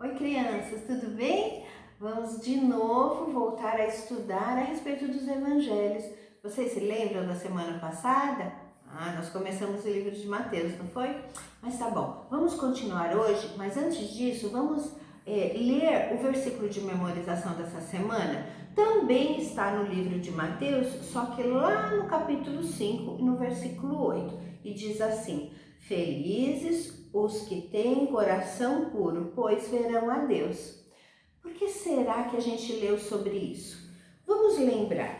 Oi, crianças, tudo bem? Vamos de novo voltar a estudar a respeito dos evangelhos. Vocês se lembram da semana passada? Nós começamos o livro de Mateus, não foi? Mas tá bom, vamos continuar hoje, mas antes disso, vamos ler o versículo de memorização dessa semana. Também está no livro de Mateus, só que lá no capítulo 5 e no versículo 8, e diz assim: Felizes os que têm coração puro, pois verão a Deus. Por que será que a gente leu sobre isso? Vamos lembrar.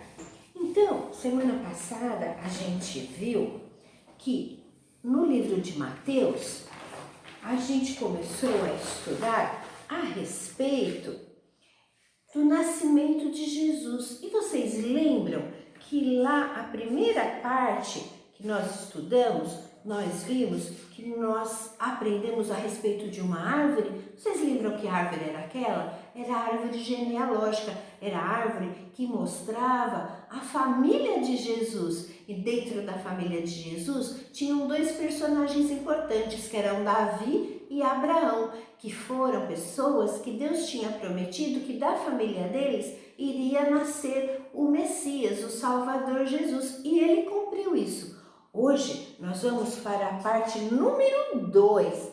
Então, semana passada a gente viu que no livro de Mateus a gente começou a estudar a respeito do nascimento de Jesus. E vocês lembram que lá a primeira parte que nós estudamos, nós vimos que nós aprendemos a respeito de uma árvore. Vocês lembram que árvore era aquela? Era a árvore genealógica, era a árvore que mostrava a família de Jesus. E dentro da família de Jesus tinham dois personagens importantes, que eram Davi e Abraão, que foram pessoas que Deus tinha prometido que da família deles iria nascer o Messias, o Salvador Jesus. E ele cumpriu isso. Hoje nós vamos para a parte número 2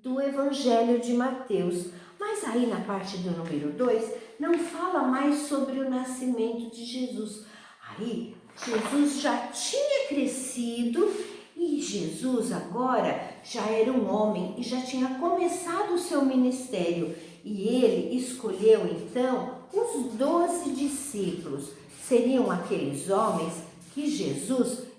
do Evangelho de Mateus. Mas aí na parte do número 2 não fala mais sobre o nascimento de Jesus. Aí Jesus já tinha crescido e Jesus agora já era um homem e já tinha começado o seu ministério. E ele escolheu então os 12 discípulos. Seriam aqueles homens que Jesus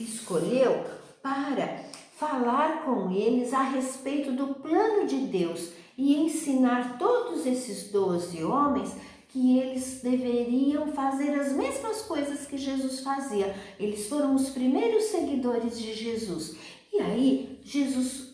escolheu para falar com eles a respeito do plano de Deus e ensinar todos esses 12 homens que eles deveriam fazer as mesmas coisas que Jesus fazia. Eles foram os primeiros seguidores de Jesus. E aí, Jesus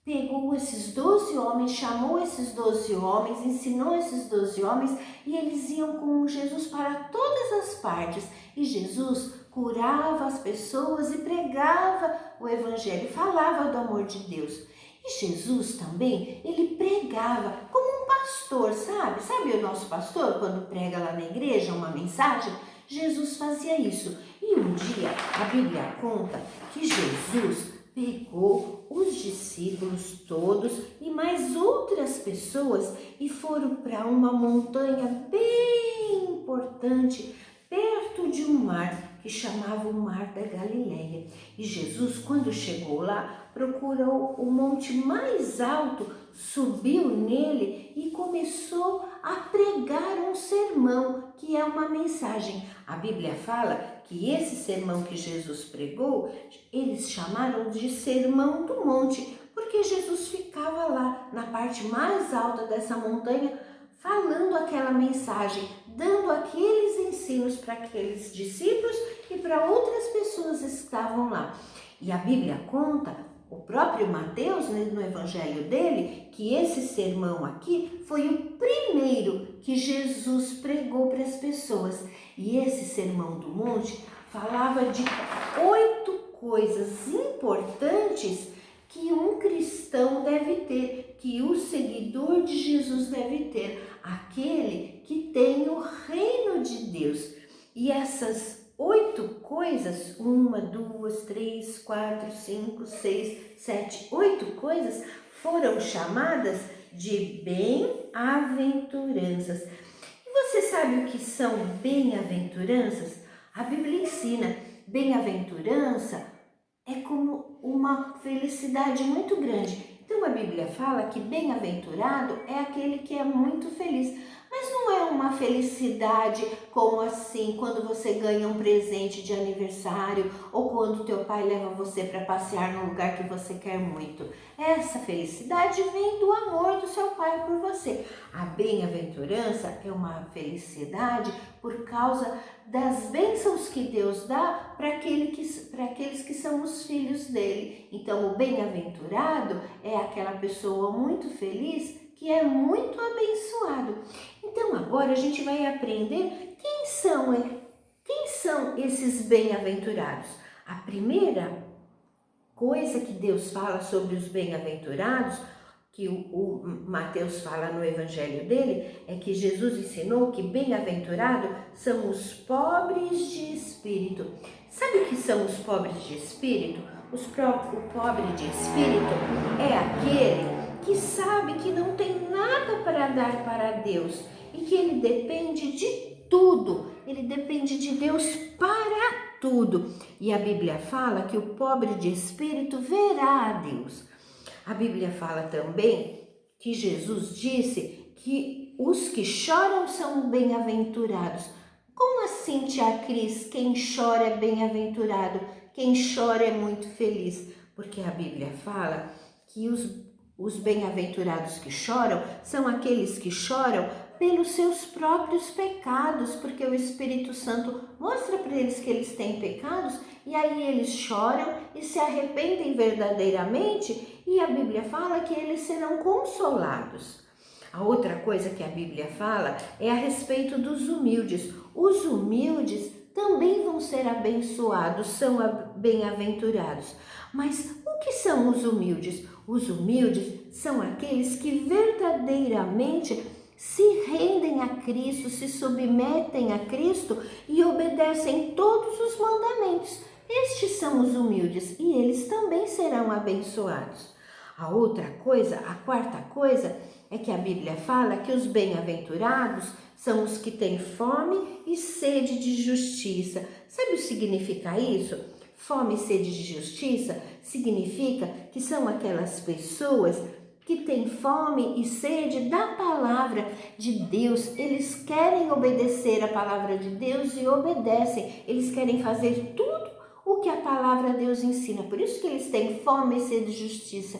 pegou esses 12 homens, chamou esses 12 homens, ensinou esses 12 homens e eles iam com Jesus para todas as partes. E Jesus curava as pessoas e pregava o evangelho, falava do amor de Deus. E Jesus também, ele pregava como um pastor, sabe? Sabe o nosso pastor quando prega lá na igreja uma mensagem? Jesus fazia isso. E um dia a Bíblia conta que Jesus pegou os discípulos todos e mais outras pessoas e foram para uma montanha bem importante, perto de um mar que chamava o Mar da Galileia. E Jesus, quando chegou lá, procurou o monte mais alto, subiu nele e começou a pregar um sermão, que é uma mensagem. A Bíblia fala que esse sermão que Jesus pregou, eles chamaram de Sermão do Monte, porque Jesus ficava lá na parte mais alta dessa montanha, falando aquela mensagem, dando aqueles ensinos para aqueles discípulos e para outras pessoas que estavam lá. E a Bíblia conta, o próprio Mateus, no evangelho dele, que esse sermão aqui foi o primeiro que Jesus pregou para as pessoas. E esse sermão do monte falava de 8 coisas importantes que um cristão deve ter, que o seguidor de Jesus deve ter, aquele que tem o reino de Deus. E essas 8 coisas, 1, 2, 3, 4, 5, 6, 7, 8 coisas foram chamadas de bem-aventuranças. E você sabe o que são bem-aventuranças? A Bíblia ensina, bem-aventurança é como uma felicidade muito grande. Então a Bíblia fala que bem-aventurado é aquele que é muito feliz. Mas não é uma felicidade como assim, quando você ganha um presente de aniversário ou quando teu pai leva você para passear num lugar que você quer muito. Essa felicidade vem do amor do seu pai por você. A bem-aventurança é uma felicidade por causa das bênçãos que Deus dá para aqueles que são os filhos dele. Então, o bem-aventurado é aquela pessoa muito feliz que é muito abençoado. Então, agora a gente vai aprender quem são esses bem-aventurados. A primeira coisa que Deus fala sobre os bem-aventurados que o Mateus fala no evangelho dele é que Jesus ensinou que bem-aventurado são os pobres de espírito. Sabe o que são os pobres de espírito? O pobre de espírito é aquele que sabe que não tem nada para dar para Deus e que ele depende de tudo, ele depende de Deus para tudo. E a Bíblia fala que o pobre de espírito verá a Deus. A Bíblia fala também que Jesus disse que os que choram são bem-aventurados. Como assim, tia Cris? Quem chora é bem-aventurado, quem chora é muito feliz. Porque a Bíblia fala que os bem-aventurados que choram são aqueles que choram pelos seus próprios pecados, porque o Espírito Santo mostra para eles que eles têm pecados e aí eles choram e se arrependem verdadeiramente e a Bíblia fala que eles serão consolados. A outra coisa que a Bíblia fala é a respeito dos humildes. Os humildes também vão ser abençoados, são bem-aventurados. Mas o que são os humildes? Os humildes são aqueles que verdadeiramente se rendem a Cristo, se submetem a Cristo e obedecem todos os mandamentos. Estes são os humildes e eles também serão abençoados. A outra coisa, a quarta coisa, é que a Bíblia fala que os bem-aventurados são os que têm fome e sede de justiça. Sabe o que significa isso? Fome e sede de justiça significa que são aquelas pessoas que têm fome e sede da palavra de Deus. Eles querem obedecer a palavra de Deus e obedecem. Eles querem fazer tudo o que a palavra de Deus ensina. Por isso que eles têm fome e sede de justiça.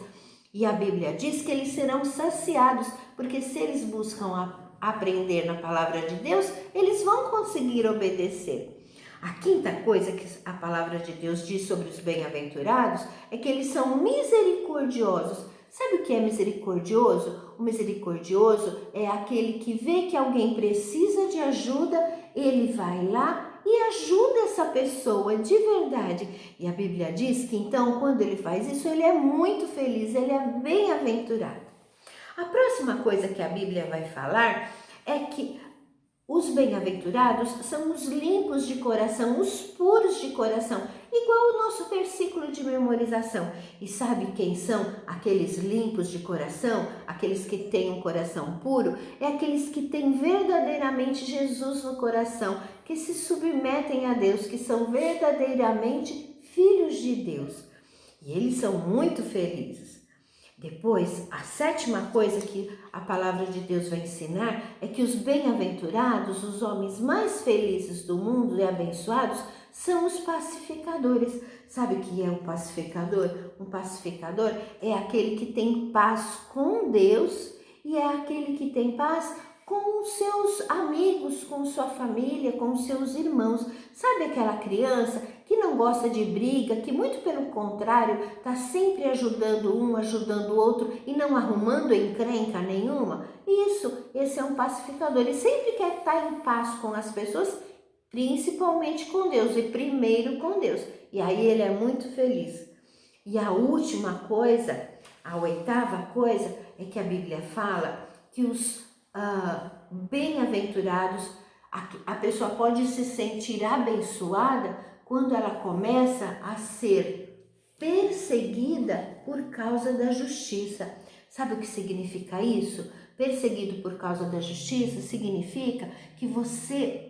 E a Bíblia diz que eles serão saciados, porque se eles buscam aprender na palavra de Deus, eles vão conseguir obedecer. A quinta coisa que a palavra de Deus diz sobre os bem-aventurados é que eles são misericordiosos. Sabe o que é misericordioso? O misericordioso é aquele que vê que alguém precisa de ajuda, ele vai lá e ajuda essa pessoa de verdade. E a Bíblia diz que então, quando ele faz isso, ele é muito feliz, ele é bem-aventurado. A próxima coisa que a Bíblia vai falar é que os bem-aventurados são os limpos de coração, os puros de coração, igual o nosso versículo de memorização. E sabe quem são aqueles limpos de coração? Aqueles que têm um coração puro? É aqueles que têm verdadeiramente Jesus no coração, que se submetem a Deus, que são verdadeiramente filhos de Deus. E eles são muito felizes. Depois, a sétima coisa que a palavra de Deus vai ensinar é que os bem-aventurados, os homens mais felizes do mundo e abençoados, são os pacificadores. Sabe o que é um pacificador? Um pacificador é aquele que tem paz com Deus e é aquele que tem paz com os seus amigos, com sua família, com os seus irmãos. Sabe aquela criança que não gosta de briga, que muito pelo contrário está sempre ajudando um, ajudando o outro e não arrumando encrenca nenhuma? Esse é um pacificador. Ele sempre quer estar em paz com as pessoas, principalmente com Deus e primeiro com Deus. E aí ele é muito feliz. E a última coisa, a oitava coisa, é que a Bíblia fala que os bem-aventurados, a pessoa pode se sentir abençoada quando ela começa a ser perseguida por causa da justiça. Sabe o que significa isso? Perseguido por causa da justiça significa que você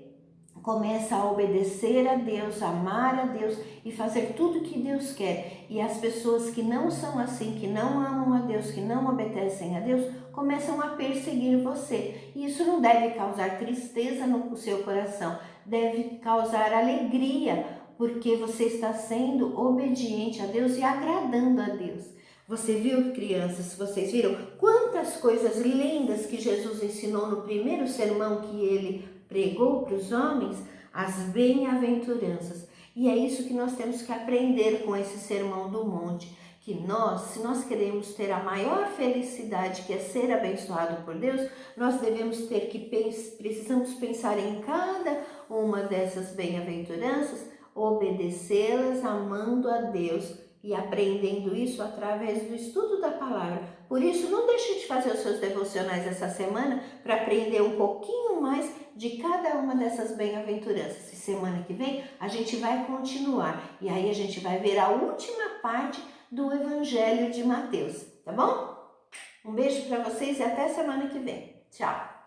começa a obedecer a Deus, amar a Deus e fazer tudo que Deus quer. E as pessoas que não são assim, que não amam a Deus, que não obedecem a Deus, começam a perseguir você. E isso não deve causar tristeza no seu coração, deve causar alegria, porque você está sendo obediente a Deus e agradando a Deus. Você viu, crianças, vocês viram quantas coisas lindas que Jesus ensinou no primeiro sermão que ele pregou para os homens? As bem-aventuranças. E é isso que nós temos que aprender com esse sermão do monte, que se nós queremos ter a maior felicidade, que é ser abençoado por Deus, nós precisamos pensar em cada uma dessas bem-aventuranças, obedecê-las amando a Deus e aprendendo isso através do estudo da palavra. Por isso, não deixe de fazer os seus devocionais essa semana para aprender um pouquinho mais de cada uma dessas bem-aventuranças. E semana que vem a gente vai continuar e aí a gente vai ver a última parte do Evangelho de Mateus, tá bom? Um beijo para vocês e até semana que vem. Tchau!